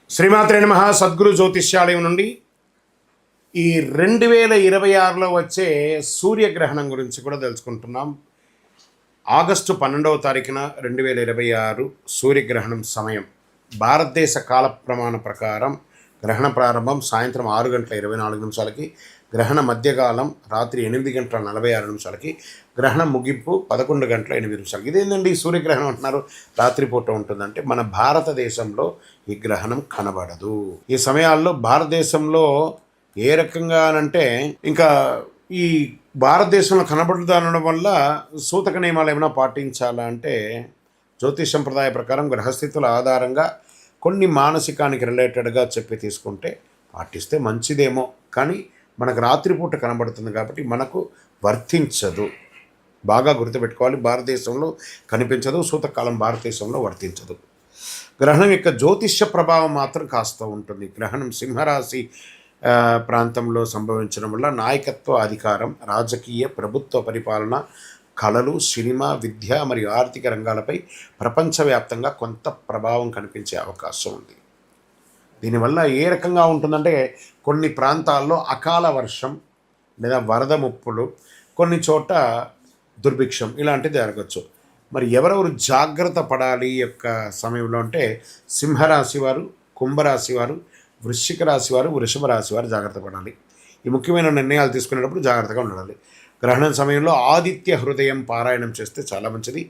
శ్రీమాత్రే నమః. సద్గురు జ్యోతిష్యాలయం నుండి ఈ 2026లో వచ్చే సూర్యగ్రహణం గురించి కూడా తెలుసుకుంటున్నాం. ఆగస్టు 12వ తారీఖున 2026 సూర్యగ్రహణం సమయం. భారతదేశ కాల ప్రమాణ ప్రకారం గ్రహణ ప్రారంభం సాయంత్రం 6:24 గ్రహణ మధ్యకాలం రాత్రి 8:46 గ్రహణ ముగింపు 11:08. ఇదేంటండి సూర్యగ్రహణం అంటున్నారు, రాత్రిపూట ఉంటుందంటే మన భారతదేశంలో ఈ గ్రహణం కనబడదు. ఈ సమయాల్లో భారతదేశంలో ఏ రకంగా అంటే ఇంకా ఈ భారతదేశంలో కనబడదు అనడం వల్ల సూతక నియమాలు ఏమైనా పాటించాలా అంటే జ్యోతిష్ సంప్రదాయ ప్రకారం గ్రహస్థితుల ఆధారంగా కొన్ని మానసికానికి రిలేటెడ్గా చెప్పి తీసుకుంటే పాటిస్తే మంచిదేమో, కానీ మనకు రాత్రిపూట కనబడుతుంది కాబట్టి మనకు వర్తించదు. బాగా గుర్తుపెట్టుకోవాలి, భారతదేశంలో కనిపించదు, సూతకాలం భారతదేశంలో వర్తించదు. గ్రహణం యొక్క జ్యోతిష్య ప్రభావం మాత్రం కాస్త ఉంటుంది. గ్రహణం సింహరాశి ప్రాంతంలో సంభవించడం వల్ల నాయకత్వ అధికారం, రాజకీయ ప్రభుత్వ పరిపాలన, కళలు, సినిమా, విద్య మరియు ఆర్థిక రంగాలపై ప్రపంచవ్యాప్తంగా కొంత ప్రభావం కనిపించే అవకాశం ఉంది. దీనివల్ల ఏ రకంగా ఉంటుందంటే కొన్ని ప్రాంతాల్లో అకాల వర్షం లేదా వరద ముప్పులు, కొన్ని చోట దుర్భిక్షం ఇలాంటిది జరగచ్చు. మరి ఎవరెవరు జాగ్రత్త పడాలి యొక్క సమయంలో అంటే సింహరాశి వారు, కుంభరాశి వారు, వృశ్చిక రాశి వారు, వృషభ రాశి వారు జాగ్రత్త పడాలి. ఈ ముఖ్యమైన నిర్ణయాలు తీసుకునేటప్పుడు జాగ్రత్తగా ఉండాలి. గ్రహణం సమయంలో ఆదిత్య హృదయం పారాయణం చేస్తే చాలా మంచిది.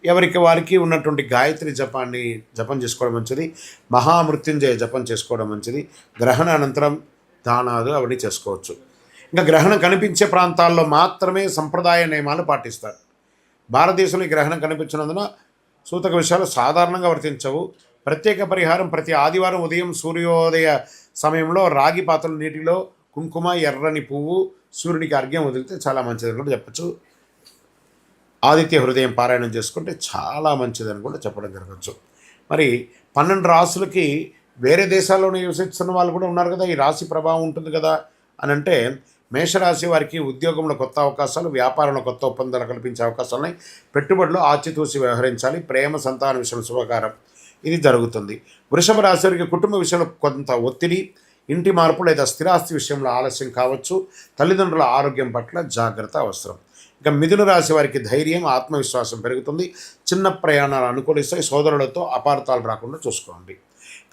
ఎవరికి వారికి ఉన్నటువంటి గాయత్రి జపం చేసుకోవడం మంచిది. మహామృత్యుంజయ జపం చేసుకోవడం మంచిది. గ్రహణ అనంతరం దానాలు అవన్నీ చేసుకోవచ్చు. ఇంకా గ్రహణం కనిపించే ప్రాంతాల్లో మాత్రమే సంప్రదాయ నియమాలు పాటిస్తారు. భారతదేశంలో ఈ గ్రహణం కనిపించినందున సూతక విషయాలు సాధారణంగా వర్తించవు. ప్రత్యేక పరిహారం: ప్రతి ఆదివారం ఉదయం సూర్యోదయ సమయంలో రాగి పాత్రలు నీటిలో కుంకుమ, ఎర్రని పువ్వు, సూర్యుడికి అర్ఘ్యం వదిలితే చాలా మంచిదని కూడా చెప్పచ్చు. ఆదిత్య హృదయం పారాయణం చేసుకుంటే చాలా మంచిదని కూడా చెప్పడం జరగచ్చు. మరి 12 రాశులకి వేరే పెరేదేశాల్లో నివసిస్తున్న వాళ్ళు కూడా ఉన్నారు కదా, ఈ రాశి ప్రభావం ఉంటుంది కదా అని అంటే మేషరాశి వారికి ఉద్యోగంలో కొత్త అవకాశాలు, వ్యాపారంలో కొత్త ఒప్పందాలు కల్పించే అవకాశాలు ఉన్నాయి. పెట్టుబడులు ఆచితూచి వ్యవహరించాలి. ప్రేమ, సంతాన విషయంలో శుభకారం ఇది జరుగుతుంది. వృషభ రాశి వారికి కుటుంబ విషయంలో కొంత ఒత్తిడి, ఇంటి మార్పు లేదా స్థిరాస్తి విషయంలో ఆలస్యం కావచ్చు. తల్లిదండ్రుల ఆరోగ్యం పట్ల జాగ్రత్త అవసరం. ఇంకా మిథున రాశి వారికి ధైర్యం, ఆత్మవిశ్వాసం పెరుగుతుంది. చిన్న ప్రయాణాలు అనుకూలిస్తాయి. సోదరులతో అపార్థాలు రాకుండా చూసుకోండి.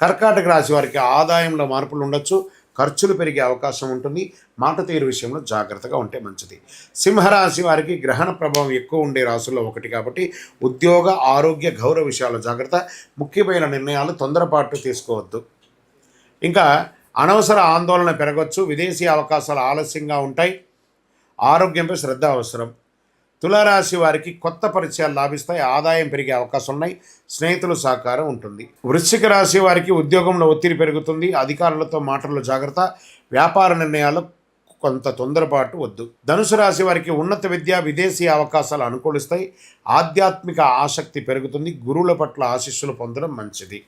కర్కాటక రాశి వారికి ఆదాయంలో మార్పులు ఉండొచ్చు. ఖర్చులు పెరిగే అవకాశం ఉంటుంది. మాట తీరు విషయంలో జాగ్రత్తగా ఉంటే మంచిది. సింహరాశి వారికి గ్రహణ ప్రభావం ఎక్కువ ఉండే రాశుల్లో ఒకటి కాబట్టి ఉద్యోగ, ఆరోగ్య, గౌరవ విషయాల్లో జాగ్రత్త. ముఖ్యమైన నిర్ణయాలు తొందరపాటు తీసుకోవద్దు. ఇంకా అనవసర ఆందోళన పెరగవచ్చు. విదేశీ అవకాశాలు ఆలస్యంగా ఉంటాయి. ఆరోగ్యంపై శ్రద్ధ అవసరం. తులారాశి వారికి కొత్త పరిచయాలు లాభిస్తాయి. ఆదాయం పెరిగే అవకాశం ఉన్నాయి. స్నేహితుల సహకారం ఉంటుంది. వృశ్చిక రాశి వారికి ఉద్యోగంలో ఒత్తిడి పెరుగుతుంది. అధికారులతో మాటల్లో జాగ్రత్త. వ్యాపార నిర్ణయాలు కొంత తొందరపాటు వద్దు. ధనుసు రాశి వారికి ఉన్నత విద్య, విదేశీ అవకాశాలు అనుకూలిస్తాయి. ఆధ్యాత్మిక ఆసక్తి పెరుగుతుంది. గురువుల పట్ల ఆశీస్సులు పొందడం మంచిది.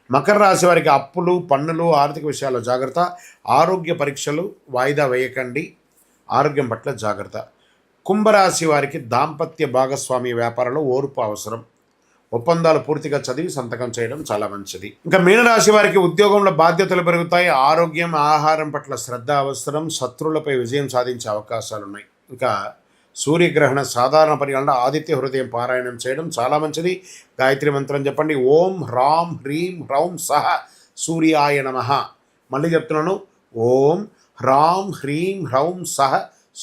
మకర రాశి వారికి అప్పులు, పన్నులు, ఆర్థిక విషయాల్లో జాగ్రత్త. ఆరోగ్య పరీక్షలు వాయిదా వేయకండి. ఆరోగ్యం పట్ల జాగ్రత్త. కుంభరాశి వారికి దాంపత్య భాగస్వామి వ్యాపారంలో ఓర్పు అవసరం. ఒప్పందాలు పూర్తిగా చదివి సంతకం చేయడం చాలా మంచిది. ఇంకా మీనరాశి వారికి ఉద్యోగంలో బాధ్యతలు పెరుగుతాయి. ఆరోగ్యం, ఆహారం పట్ల శ్రద్ధ అవసరం. శత్రువులపై విజయం సాధించే అవకాశాలు ఉన్నాయి. ఇంకా సూర్యగ్రహణ సాధారణ పరిగణన ఆదిత్య హృదయం పారాయణం చేయడం చాలా మంచిది. గాయత్రి మంత్రం చెప్పండి. ఓం హ్రాం హ్రీం హ్రౌం సహ సూర్యాయ నమః. మళ్ళీ చెప్తున్నాను, ఓం హ్రాం హ్రీం హ్రౌం సహ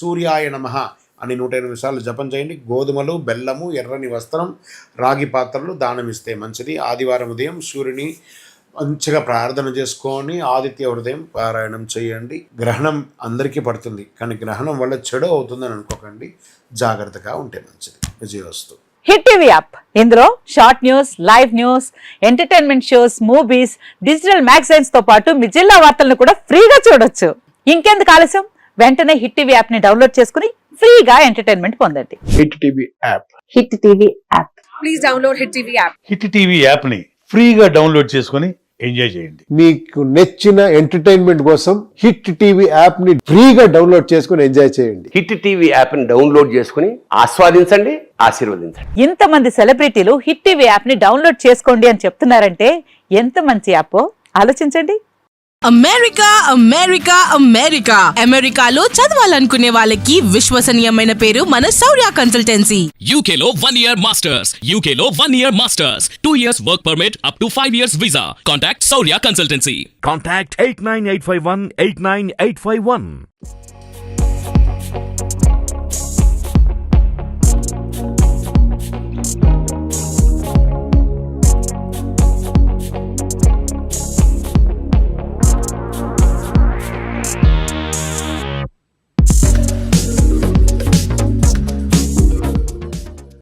సూర్యాయ నమః అని 108 సార్లు జపం చేయండి. గోధుమలు, బెల్లము, ఎర్రని వస్త్రం, రాగి పాత్రలు దానం ఇస్తే మంచిది. ఆదివారం ఉదయం సూర్యుని మంచిగా ప్రార్థన చేసుకొని ఆదిత్య హృదయం పారాయణం చేయండి. గ్రహణం అందరికీ పడుతుంది, కానీ గ్రహణం వల్ల చెడు అవుతుందని అనుకోకండి. జాగ్రత్తగా ఉంటే మంచిది. విజయవస్తు. హిట్ టీవీ యాప్, ఇందులో short news, live news, entertainment shows, movies, digital magazines తో పాటు మీ జిల్లా వార్తలను కూడా ఫ్రీగా చూడొచ్చు. ఇంకెందుకు ఆలస్యం, వెంటనే హిట్ టీవీ యాప్ ని డౌన్లోడ్ చేసుకుని ఫ్రీగా ఎంటర్టైన్మెంట్ పొందండి. Hit TV app. Hit TV app. Please download hit TV app. Hit TV app ని ఫ్రీగా డౌన్లోడ్ చేసుకుని ఎంజాయ్ చేయండి. మీకు నచ్చిన ఎంటర్టైన్మెంట్ కోసం హిట్ టీవీ యాప్ ని ఫ్రీగా డౌన్లోడ్ చేసుకుని ఎంజాయ్ చేయండి. హిట్ టీవీ యాప్ ని డౌన్లోడ్ చేసుకుని ఆస్వాదించండి, ఆశీర్వదించండి. ఇంతమంది సెలబ్రిటీలు హిట్ టీవీ యాప్ ని డౌన్లోడ్ చేసుకోండి అని చెప్తున్నారంటే ఎంత మంచి యాప్. ఆలోచించండి. అమెరికా అమెరికా అమెరికా అమెరికాలో చదవాలనుకునే వాళ్ళకి విశ్వసనీయమైన పేరు మన శౌర్య consultancy. UK Law 1 Year Masters. UK Law 1 Year Masters. 2 years work permit up to 5 years visa. Contact Saurya Consultancy. Contact 89851 89851.